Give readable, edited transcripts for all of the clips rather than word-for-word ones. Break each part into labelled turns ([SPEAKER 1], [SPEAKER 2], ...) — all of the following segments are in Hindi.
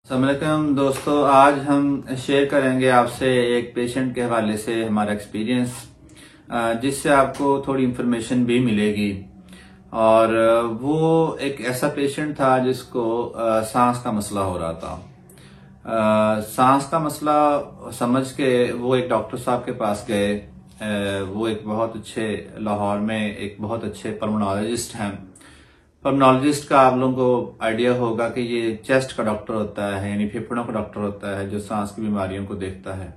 [SPEAKER 1] अस्सलामुअलैकुम दोस्तों, आज हम शेयर करेंगे आपसे एक पेशेंट के हवाले से हमारा एक्सपीरियंस, जिससे आपको थोड़ी इन्फॉर्मेशन भी मिलेगी। और वो एक ऐसा पेशेंट था जिसको सांस का मसला हो रहा था। सांस का मसला समझ के वो एक डॉक्टर साहब के पास गए। वो एक बहुत अच्छे लाहौर में एक बहुत अच्छे पल्मोनोलॉजिस्ट हैं। पल्मोनोलॉजिस्ट का आप लोगों को आइडिया होगा कि ये चेस्ट का डॉक्टर होता है, यानी फेफड़ों का डॉक्टर होता है जो सांस की बीमारियों को देखता है।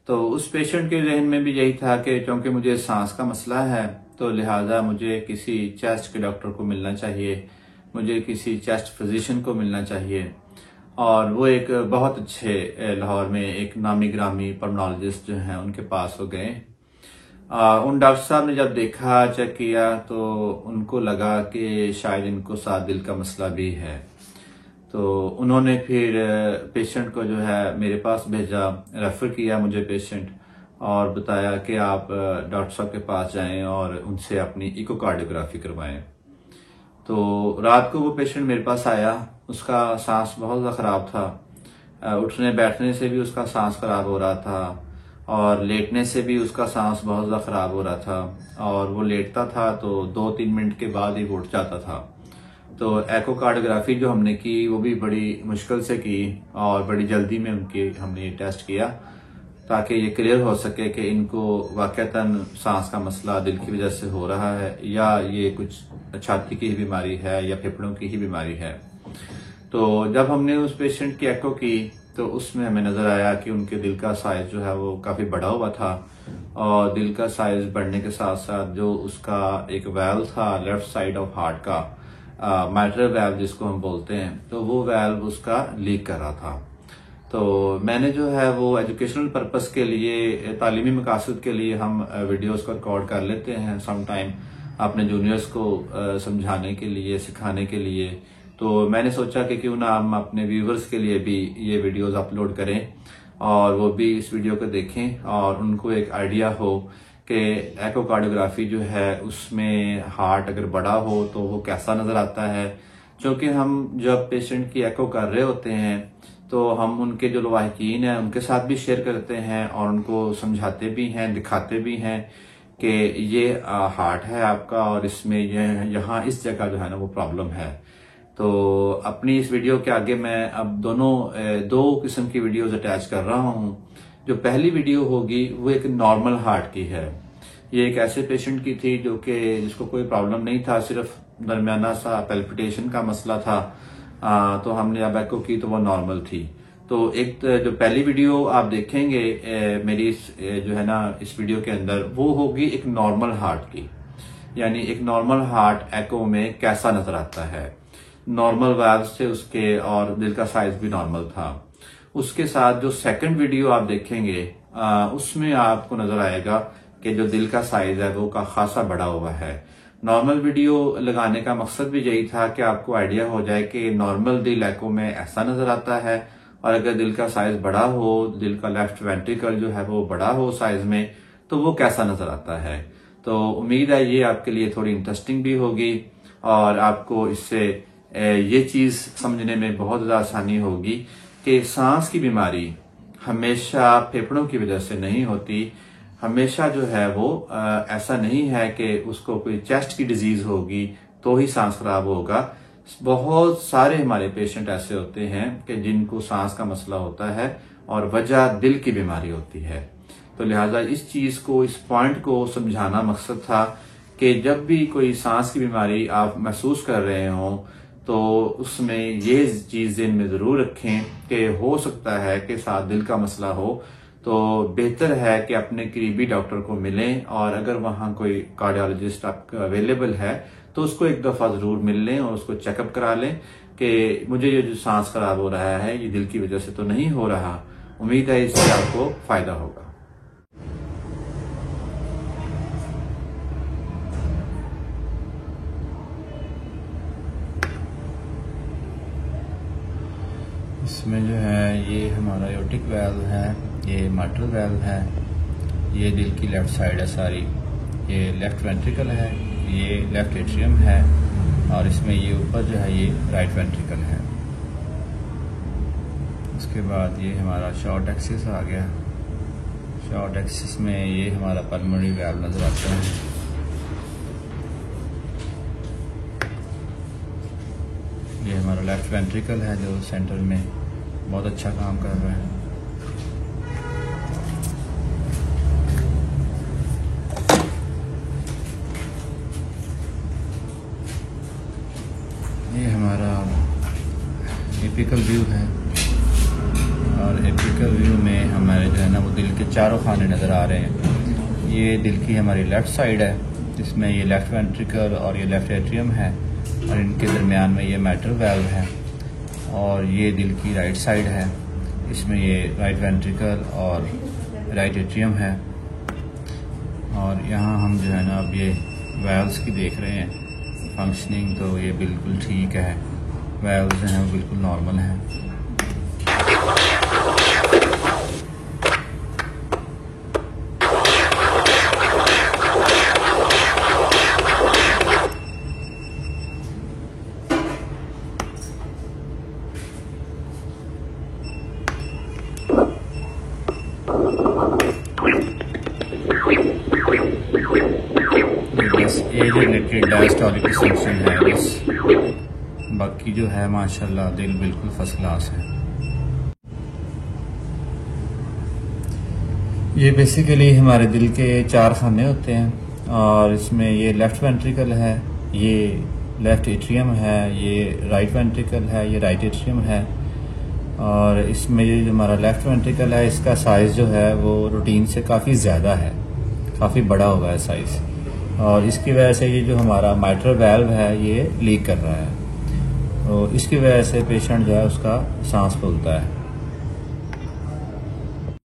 [SPEAKER 1] तो उस पेशेंट के जहन में भी यही था कि क्योंकि मुझे सांस का मसला है तो लिहाजा मुझे किसी चेस्ट के डॉक्टर को मिलना चाहिए, मुझे किसी चेस्ट फिजिशियन को मिलना चाहिए। और वो एक बहुत अच्छे लाहौर में एक नामी ग्रामी पल्मोनोलॉजिस्ट जो हैं उनके पास हो गए। उन डॉक्टर साहब ने जब देखा, चेक किया, तो उनको लगा कि शायद इनको साथ दिल का मसला भी है। तो उन्होंने फिर पेशेंट को जो है मेरे पास भेजा, रेफर किया मुझे पेशेंट, और बताया कि आप डॉक्टर साहब के पास जाएं और उनसे अपनी इकोकार्डियोग्राफी करवाएं। तो रात को वो पेशेंट मेरे पास आया। उसका सांस बहुत ज़्यादा खराब था, उठने बैठने से भी उसका सांस खराब हो रहा था और लेटने से भी उसका सांस बहुत ज्यादा खराब हो रहा था। और वो लेटता था तो 2-3 मिनट के बाद ही वो उठ जाता था। तो एकोकार्डियोग्राफी जो हमने की वो भी बड़ी मुश्किल से की और बड़ी जल्दी में हमने ये टेस्ट किया ताकि ये क्लियर हो सके कि इनको वाकईतन सांस का मसला दिल की वजह से हो रहा है या ये कुछ छाती की ही बीमारी है या फेफड़ों की ही बीमारी है। तो जब हमने उस पेशेंट की एको की तो उसमें हमें नजर आया कि उनके दिल का साइज जो है वो काफी बड़ा हुआ था। और दिल का साइज बढ़ने के साथ साथ जो उसका एक वैल्व था लेफ्ट साइड ऑफ हार्ट का, माइट्रल वैल्व जिसको हम बोलते हैं, तो वो वैल्व उसका लीक कर रहा था। तो मैंने जो है वो एजुकेशनल पर्पस के लिए, तालीमी मकासद के लिए हम वीडियोस को रिकॉर्ड कर लेते हैं सम टाइम अपने जूनियर्स को समझाने के लिए, सिखाने के लिए। तो मैंने सोचा कि क्यों ना हम अपने व्यूवर्स के लिए भी ये वीडियोस अपलोड करें और वो भी इस वीडियो को देखें और उनको एक आइडिया हो कि एकोकार्डियोग्राफी जो है उसमें हार्ट अगर बड़ा हो तो वो कैसा नजर आता है। क्योंकि हम जब पेशेंट की एको कर रहे होते हैं तो हम उनके जो लवाहिकीन हैं उनके साथ भी शेयर करते हैं और उनको समझाते भी हैं, दिखाते भी हैं कि ये हार्ट है आपका और इसमें यहाँ इस जगह जो है ना वो प्रॉब्लम है। तो अपनी इस वीडियो के आगे मैं अब दो किस्म की वीडियोस अटैच कर रहा हूं। जो पहली वीडियो होगी वो एक नॉर्मल हार्ट की है। ये एक ऐसे पेशेंट की थी जिसको कोई प्रॉब्लम नहीं था, सिर्फ दरमियाना सा पैल्पिटेशन का मसला था। तो हमने अब एको की तो वो नॉर्मल थी। तो एक जो पहली वीडियो आप देखेंगे मेरी जो है ना इस वीडियो के अंदर, वो होगी एक नॉर्मल हार्ट की, यानी एक नॉर्मल हार्ट एको में कैसा नजर आता है। नॉर्मल वैल्व से उसके और दिल का साइज भी नॉर्मल था। उसके साथ जो सेकंड वीडियो आप देखेंगे उसमें आपको नजर आएगा कि जो दिल का साइज है वो का खासा बड़ा हुआ है। नॉर्मल वीडियो लगाने का मकसद भी यही था कि आपको आइडिया हो जाए कि नॉर्मल दिल एको में ऐसा नजर आता है और अगर दिल का साइज बड़ा हो, दिल का लेफ्ट वेंट्रिकल जो है वो बड़ा हो साइज में, तो वो कैसा नजर आता है। तो उम्मीद है ये आपके लिए थोड़ी इंटरेस्टिंग भी होगी और आपको इससे ये चीज समझने में बहुत ज्यादा आसानी होगी कि सांस की बीमारी हमेशा फेफड़ों की वजह से नहीं होती। हमेशा जो है वो ऐसा नहीं है कि उसको कोई चेस्ट की डिजीज होगी तो ही सांस खराब होगा। बहुत सारे हमारे पेशेंट ऐसे होते हैं कि जिनको सांस का मसला होता है और वजह दिल की बीमारी होती है। तो लिहाजा इस चीज को, इस पॉइंट को समझाना मकसद था कि जब भी कोई सांस की बीमारी आप महसूस कर रहे हो तो उसमें ये चीज ज़हन में जरूर रखें कि हो सकता है कि साथ दिल का मसला हो। तो बेहतर है कि अपने करीबी डॉक्टर को मिलें और अगर वहां कोई कार्डियोलॉजिस्ट आपका अवेलेबल है तो उसको एक दफा जरूर मिल लें और उसको चेकअप करा लें कि मुझे ये जो सांस खराब हो रहा है ये दिल की वजह से तो नहीं हो रहा। उम्मीद है इससे आपको फायदा होगा। इसमें जो है ये हमारा एओर्टिक वैल्व है, ये माइट्रल वैल्व है, ये दिल की लेफ्ट साइड है सारी, ये लेफ्ट वेंट्रिकल है, ये लेफ्ट एट्रियम है और इसमें ये ऊपर जो है ये राइट वेंट्रिकल है। उसके बाद ये हमारा शॉर्ट एक्सिस आ गया। शॉर्ट एक्सिस में ये हमारा पल्मोनरी वैल्व नज़र आता है। ये हमारा लेफ्ट वेंट्रिकल है जो सेंटर में बहुत अच्छा काम कर रहा है। ये हमारा एपिकल व्यू है और एपिकल व्यू में हमारे जो है ना वो दिल के चारों खाने नज़र आ रहे हैं। ये दिल की हमारी लेफ़्ट साइड है, जिसमें ये लेफ़्ट वेंट्रिकल और ये लेफ़्ट एट्रियम है और इनके दरमियान में ये मैटर वैल्व है। और ये दिल की राइट साइड है, इसमें ये राइट वेंट्रिकल और राइट एट्रियम है। और यहाँ हम जो है ना अब ये वैल्व्स की देख रहे हैं फंक्शनिंग, तो ये बिल्कुल ठीक है, वैल्व्स जो हैं वो बिल्कुल नॉर्मल हैं। बस एज रिलेटेड डायस्टोलिक डिस्टिंक्शन है बस, बाकी जो है माशाल्लाह दिल बिल्कुल फर्स्ट क्लास है। ये बेसिकली हमारे दिल के 4 खाने होते हैं और इसमें ये लेफ़्ट वेंट्रिकल है, ये लेफ़्ट एट्रियम है, ये राइट वेंट्रिकल है, ये राइट एट्रियम है। और इसमें ये जो हमारा लेफ़्ट वेंट्रिकल है इसका साइज़ जो है वो रूटीन से काफ़ी ज़्यादा है, काफ़ी बड़ा हुआ है साइज़, और इसकी वजह से ये जो हमारा माइट्रल वैल्व है ये लीक कर रहा है, तो इसकी वजह से पेशेंट जो है उसका सांस फूलता है।